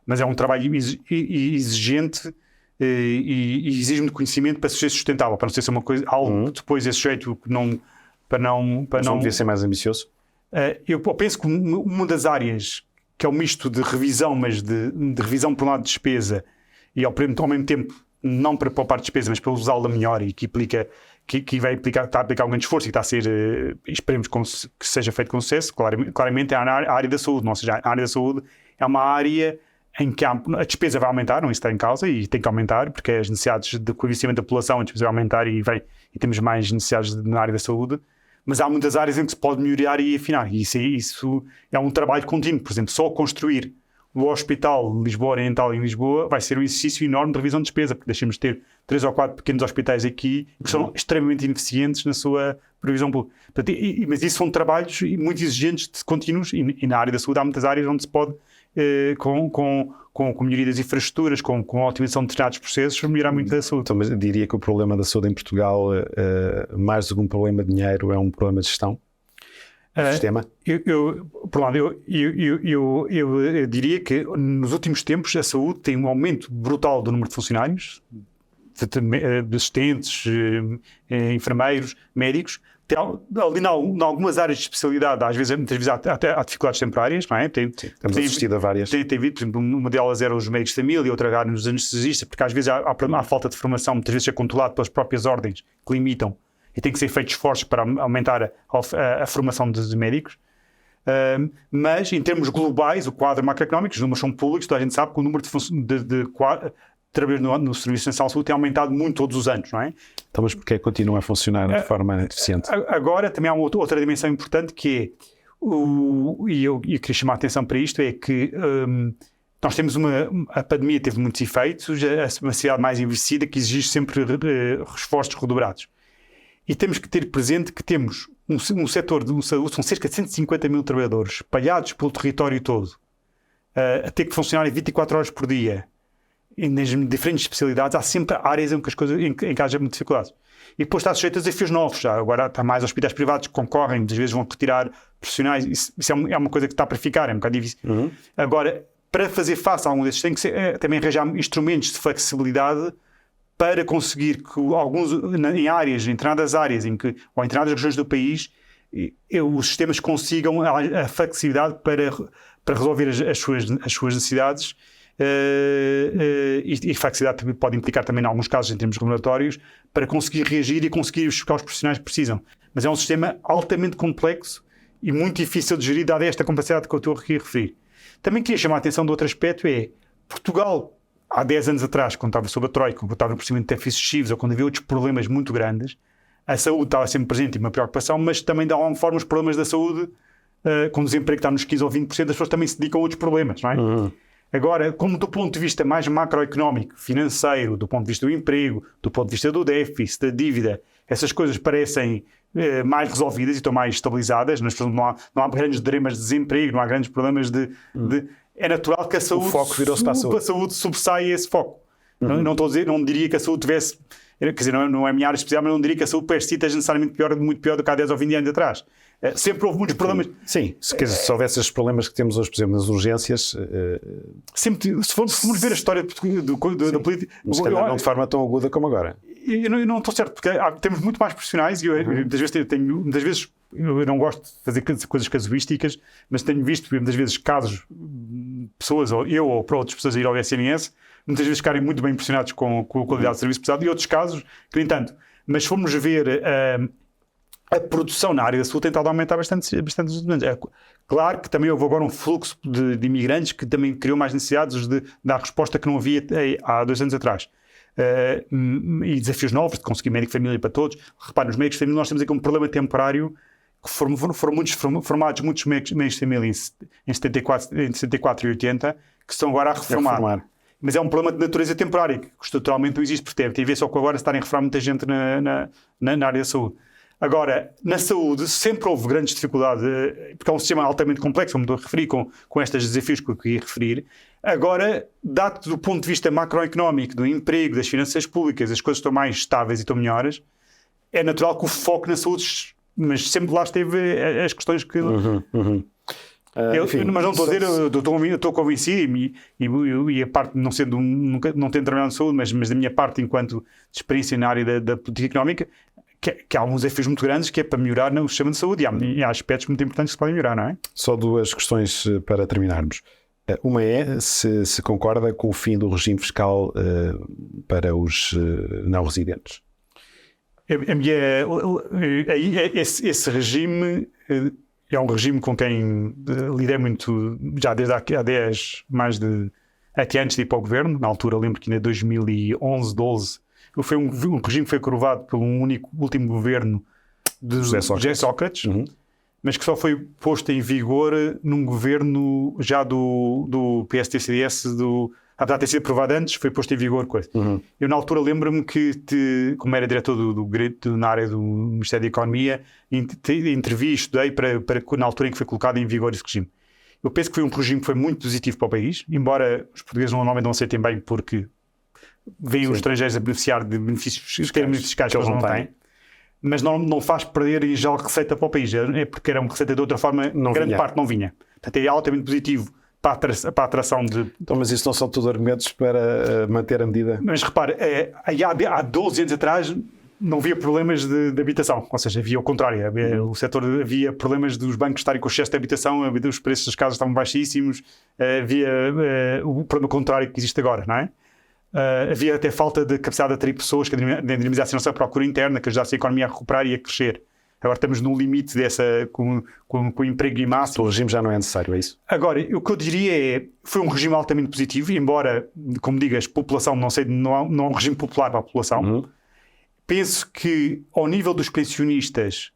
mas é um trabalho exigente e exige muito conhecimento para ser sustentável, para não ser uma coisa, algo que depois é sujeito para não devia ser mais ambicioso? Eu penso que uma das áreas que é um misto de revisão, mas de revisão por um lado de despesa e ao mesmo tempo não para poupar despesa, mas para usá-la melhor e que vai implicar, está a aplicar um grande esforço e está a ser, esperemos que seja feito com sucesso, claramente é a área da saúde. Ou seja, a área da saúde é uma área em que a despesa vai aumentar, não isso está em causa e tem que aumentar, porque as necessidades de conhecimento da população, a despesa vai aumentar e temos mais necessidades na área da saúde, mas há muitas áreas em que se pode melhorar e afinar, e isso é um trabalho contínuo. Por exemplo, só construir o Hospital Lisboa Oriental em Lisboa vai ser um exercício enorme de revisão de despesa, porque deixamos de ter 3 ou 4 pequenos hospitais aqui que são extremamente ineficientes na sua previsão pública. Mas isso são trabalhos muito exigentes, contínuos, e na área da saúde há muitas áreas onde se pode, com melhoria das infraestruturas, com a otimização de determinados processos, melhorar muito a saúde. Então, mas eu diria que o problema da saúde em Portugal, mais do que um problema de dinheiro, é um problema de gestão? Sistema? Por um lado, eu diria que nos últimos tempos a saúde tem um aumento brutal do número de funcionários, de assistentes, enfermeiros, médicos. Tem, ali em algumas áreas de especialidade, muitas vezes há dificuldades temporárias, não é? Temos assistido a várias. Tem havido, por exemplo, uma delas era os médicos de família, outra área nos anestesistas, porque às vezes há falta de formação, muitas vezes é controlado pelas próprias ordens que limitam. E tem que ser feitos esforços para aumentar a formação dos médicos. Mas, em termos globais, o quadro macroeconómico, os números são públicos, toda a gente sabe que o número de trabalhadores no Serviço Nacional de Saúde tem aumentado muito todos os anos, não é? Então, mas porquê continua a funcionar de forma eficiente? Agora, também há outra dimensão importante que é, e eu queria chamar a atenção para isto, é que nós temos a pandemia teve muitos efeitos, uma sociedade mais envelhecida que exige sempre esforços redobrados. E temos que ter presente que temos um setor de saúde, são cerca de 150 mil trabalhadores espalhados pelo território todo, a ter que funcionar 24 horas por dia, e nas diferentes especialidades. Há sempre áreas em que haja muita dificuldade. E depois está sujeito a desafios novos. Agora há mais hospitais privados que concorrem, muitas vezes vão retirar profissionais. Isso é uma coisa que está para ficar, é um bocado difícil. Agora, para fazer face a algum desses, tem que ser, também arranjar instrumentos de flexibilidade para conseguir que em determinadas áreas ou em determinadas regiões do país, os sistemas consigam a flexibilidade para resolver as suas necessidades. E flexibilidade também pode implicar também, em alguns casos, em termos regulatórios, para conseguir reagir e conseguir buscar os profissionais que precisam. Mas é um sistema altamente complexo e muito difícil de gerir, dada esta complexidade que eu estou aqui a referir. Também queria chamar a atenção de outro aspecto, Portugal, há 10 anos atrás, quando estava sob a Troika, quando estava no procedimento de déficits excessivos ou quando havia outros problemas muito grandes, a saúde estava sempre presente e uma preocupação, mas também de alguma forma os problemas da saúde, com o desemprego que está nos 15 ou 20%, as pessoas também se dedicam a outros problemas, não é? Agora, como do ponto de vista mais macroeconómico, financeiro, do ponto de vista do emprego, do ponto de vista do déficit, da dívida, essas coisas parecem mais resolvidas e estão mais estabilizadas. Não há grandes dramas de desemprego, não há grandes problemas é natural que a saúde, o foco virou-se para a saúde sobressaia esse foco. Não estou a dizer, não diria que a saúde tivesse, quer dizer, não é a minha área especial, mas não diria que a saúde persista necessariamente muito pior do que há 10 ou 20 anos atrás. Sempre houve muitos problemas. Sim, se houvesse esses problemas que temos hoje, por exemplo, nas urgências. Sempre, se formos ver a história da política. Mas se calhar não de forma tão aguda como agora. Eu não estou certo, porque temos muito mais profissionais e muitas vezes eu não gosto de fazer coisas casuísticas, mas tenho visto muitas vezes casos, pessoas, ou para outras pessoas a ir ao SNS, muitas vezes ficarem muito bem impressionados com a qualidade do serviço prestado, e outros casos que nem tanto. Mas se formos ver a produção na área da saúde tem estado a aumentar bastante. É claro que também houve agora um fluxo de imigrantes que também criou mais necessidades de dar resposta que não havia há 2 anos atrás. E desafios novos de conseguir médico de família para todos. Repare, nos médicos de família nós temos aqui um problema temporário que foram formados muitos médicos de família em 74 e 80 que estão agora a reformar. Mas é um problema de natureza temporária que estruturalmente não existe, porque tem a ver só com agora estarem a reformar muita gente na área da saúde. Agora, na saúde sempre houve grandes dificuldades, porque é um sistema altamente complexo, como estou a referir, com estes desafios que eu queria referir. Agora, dado do ponto de vista macroeconómico, do emprego, das finanças públicas, as coisas estão mais estáveis e estão melhores, é natural que o foco na saúde, mas sempre lá esteve as questões que... mas não estou a dizer, eu estou convencido e a parte, não tendo trabalhado na saúde, mas da minha parte, enquanto de experiência na área da política económica, que há alguns desafios muito grandes que é para melhorar no sistema de saúde e há aspectos muito importantes que se podem melhorar, não é? Só 2 questões para terminarmos. Uma é se concorda com o fim do regime fiscal para os não residentes. Esse regime é um regime com quem lidei muito já desde há mais de 7 anos de ir para o governo. Na altura, lembro que ainda em 2011, 12, foi um regime que foi aprovado pelo último governo de José Sócrates, mas que só foi posto em vigor num governo já do PSD-CDS, apesar de ter sido aprovado antes, foi posto em vigor coisa. Eu na altura lembro-me que, como era diretor na área do Ministério da Economia, intervi, estudei para na altura em que foi colocado em vigor esse regime. Eu penso que foi um regime que foi muito positivo para o país, embora os portugueses normalmente não aceitem bem porque vêm os estrangeiros a beneficiar de benefícios fiscais que eles não têm. Mas não faz perder em geral receita para o país, é porque era uma receita de outra forma, grande parte não vinha. Portanto, é altamente positivo para a atração de... Então, mas isso não são todos argumentos para manter a medida? Mas repare, há 12 anos atrás não havia problemas de habitação, ou seja, havia o contrário, havia problemas dos bancos estarem com excesso de habitação, os preços das casas estavam baixíssimos, havia o problema contrário que existe agora, não é? Havia até falta de capacidade de atrair pessoas que dinamizassem a nossa procura interna, que ajudasse a economia a recuperar e a crescer. Agora estamos no limite com o emprego em massa. O regime já não é necessário, é isso? Agora, o que eu diria foi um regime altamente positivo, embora, como digas, população, não é um regime popular para a população. Penso que, ao nível dos pensionistas,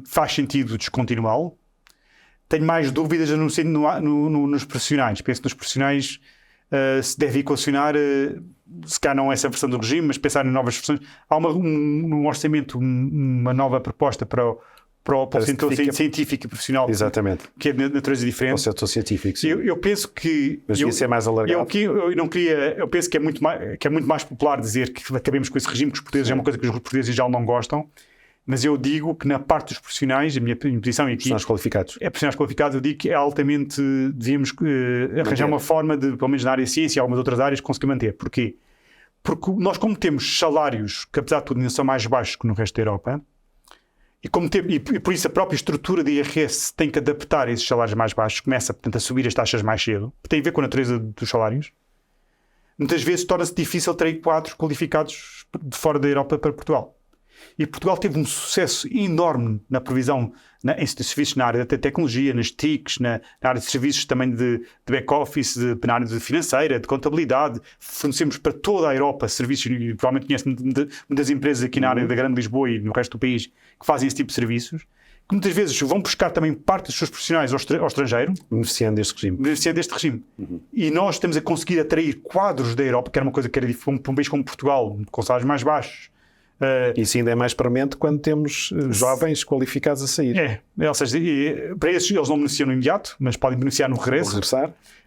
faz sentido descontinuá-lo. Tenho mais dúvidas nos profissionais. Penso que nos profissionais se deve equacionar, se calhar não essa versão do regime, mas pensar em novas versões. Há no orçamento uma nova proposta para o setor científico e profissional. Exatamente. Que é de natureza diferente. O setor científico, sim. Eu penso que... Mas devia ser mais alargado. Eu penso que é muito mais popular dizer que acabemos com esse regime, que os portugueses é uma coisa que os portugueses já não gostam. Mas eu digo que na parte dos profissionais, a minha posição aqui... Profissionais qualificados. É profissionais qualificados, eu digo que é altamente... Devíamos arranjar uma forma de, pelo menos na área de ciência e algumas outras áreas, conseguir manter. Porquê? Porque nós, como temos salários que, apesar de tudo, ainda são mais baixos que no resto da Europa, e por isso a própria estrutura de IRS tem que adaptar a esses salários mais baixos, começa, portanto, a subir as taxas mais cedo, que tem a ver com a natureza dos salários, muitas vezes torna-se difícil atrair quadros qualificados de fora da Europa para Portugal. E Portugal teve um sucesso enorme na provisão em serviços na área da tecnologia, nas TICs, na área de serviços também de back-office, na área financeira, de contabilidade. Fornecemos para toda a Europa serviços, e provavelmente conhece muitas empresas aqui na área da Grande Lisboa e no resto do país que fazem esse tipo de serviços, que muitas vezes vão buscar também parte dos seus profissionais ao estrangeiro. Beneficiando deste regime. E nós estamos a conseguir atrair quadros da Europa, que era uma coisa que era difícil para um país como Portugal, com salários mais baixos. Isso ainda é mais premente quando temos jovens qualificados a sair. Ou seja, para esses eles não beneficiam no imediato, mas podem beneficiar no regresso.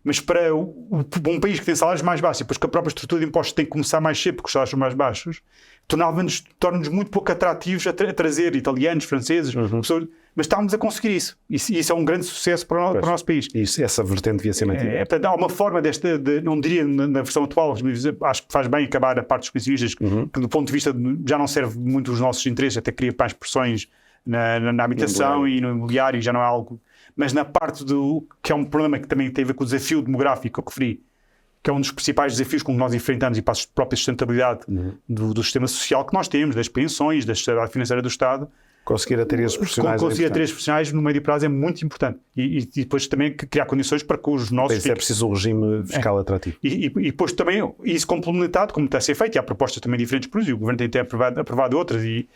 Mas para um país que tem salários mais baixos, e depois que a própria estrutura de impostos tem que começar mais cedo porque os salários são mais baixos, torna-nos muito pouco atrativos a trazer italianos, franceses, pessoas, mas estávamos a conseguir isso. Isso é um grande sucesso para o nosso país. Essa vertente devia ser mantida. Portanto, há uma forma não diria na versão atual, mas acho que faz bem acabar a parte dos pensionistas, que do ponto de vista já não serve muito os nossos interesses, até cria mais pressões na habitação e no imobiliário, já não é algo... Mas na parte que é um problema que também tem a ver com o desafio demográfico que eu referi, que é um dos principais desafios com que nós enfrentamos e para a própria sustentabilidade do sistema social que nós temos, das pensões, da sociedade financeira do Estado. Conseguir atrair esses profissionais. Conseguir atrair esses profissionais no médio prazo é muito importante. E depois também criar condições para que os nossos... Isso é preciso um regime fiscal atrativo. E depois também isso complementado, como está a ser feito, e há propostas também diferentes por isso, e o Governo tem até aprovado outras, de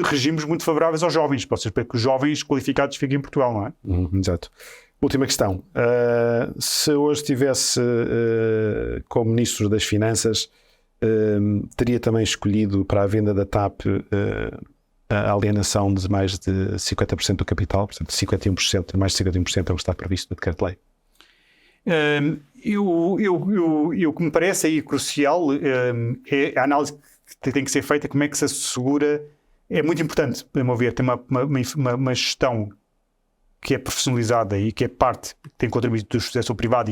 regimes muito favoráveis aos jovens, ou seja, para que os jovens qualificados fiquem em Portugal, não é? Exato. Última questão. Se hoje estivesse como Ministro das Finanças, teria também escolhido para a venda da TAP a alienação de mais de 50% do capital, portanto 51%, mais de 51% é o que está previsto no decreto-lei? O que me parece aí crucial é a análise que tem que ser feita, como é que se assegura, é muito importante, a meu ver, ter uma gestão que é profissionalizada e que é parte, que tem contribuído do setor privado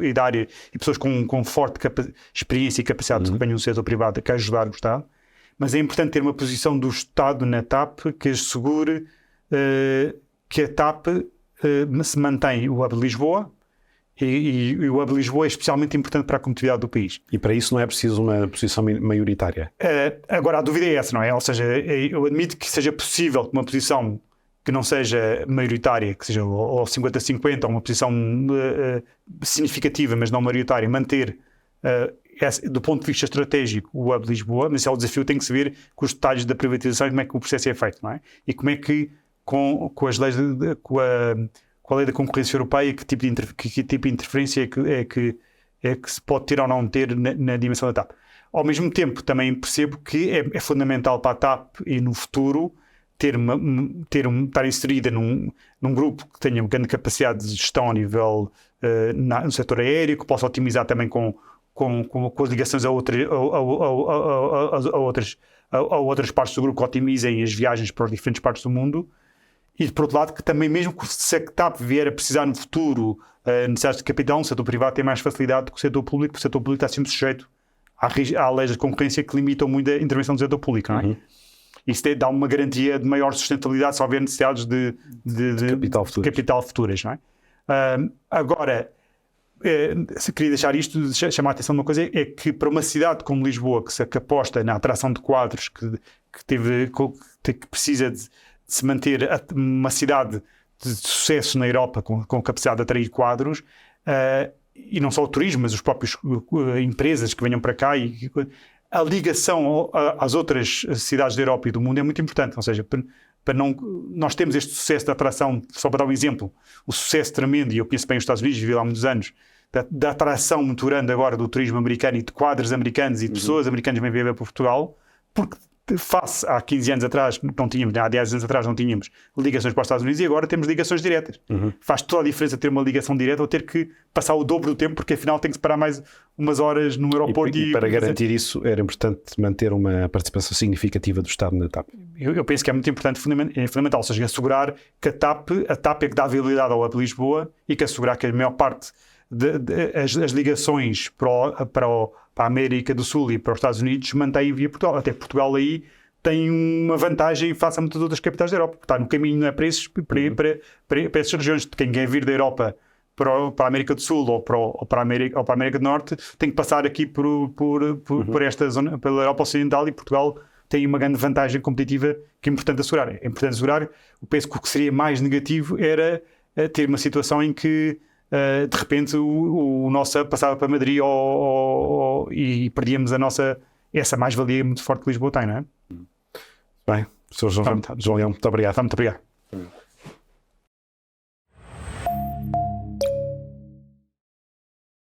e da área, e pessoas com forte experiência e capacidade de desempenho no setor privado que ajudar o Estado. Mas é importante ter uma posição do Estado na TAP que assegure que a TAP se mantém o hub de Lisboa E o hub de Lisboa é especialmente importante para a competitividade do país. E para isso não é preciso uma posição maioritária? Agora, a dúvida é essa, não é? Ou seja, eu admito que seja possível que uma posição que não seja maioritária, que seja ou 50-50, ou uma posição significativa, mas não maioritária, manter, do ponto de vista estratégico, o hub de Lisboa, mas esse é o desafio, tem que se ver com os detalhes da privatização e como é que o processo é feito, não é? E como é que, com as leis, com a lei da concorrência europeia, que tipo de interferência é que se pode ter ou não ter na dimensão da TAP. Ao mesmo tempo, também percebo que é fundamental para a TAP e no futuro estar inserida num grupo que tenha uma grande capacidade de gestão a nível no setor aéreo, que possa otimizar também com as ligações a outras partes do grupo, que otimizem as viagens para as diferentes partes do mundo. E, por outro lado, que também, mesmo que se a TAP vier a precisar no futuro necessidades de capital, o setor privado tem mais facilidade do que o setor público, porque o setor público está sempre sujeito à leis de concorrência que limitam muito a intervenção do setor público, não é? Isso dá uma garantia de maior sustentabilidade se houver necessidades de capital futuras, não é? Agora, se queria deixar isto, chamar a atenção de uma coisa, é que para uma cidade como Lisboa, que aposta na atração de quadros, que precisa de se manter uma cidade de sucesso na Europa com capacidade de atrair quadros, e não só o turismo, mas os próprios empresas que venham para cá, e a ligação às outras cidades da Europa e do mundo é muito importante. Ou seja, nós temos este sucesso de atração, só para dar um exemplo, o sucesso tremendo, e eu conheço bem os Estados Unidos, vivi lá há muitos anos, da atração muito grande agora do turismo americano e de quadros americanos e de pessoas americanas vêm viver para Portugal, porque face há 15 anos atrás, não tínhamos, há 10 anos atrás não tínhamos ligações para os Estados Unidos, e agora temos ligações diretas. Faz toda a diferença ter uma ligação direta ou ter que passar o dobro do tempo, porque afinal tem que se parar mais umas horas no aeroporto. E para garantir isso era importante manter uma participação significativa do Estado na TAP. Eu penso que é muito importante, é fundamental, ou seja, assegurar que a TAP é que dá viabilidade ao hub de Lisboa, e que assegurar que a maior parte as ligações para a América do Sul e para os Estados Unidos mantém via Portugal. Até Portugal aí tem uma vantagem face a muitas outras capitais da Europa, porque está no caminho, não é, para essas regiões. Quem quer vir da Europa para a América do Sul ou para a América do Norte tem que passar aqui por esta zona, pela Europa Ocidental, e Portugal tem uma grande vantagem competitiva que é importante assegurar. É importante assegurar. Eu penso que o que seria mais negativo era ter uma situação em que de repente o nosso passava para Madrid e perdíamos essa mais-valia muito forte que Lisboa tem, não é? Bem, professor João Leão, muito obrigado. Muito obrigado.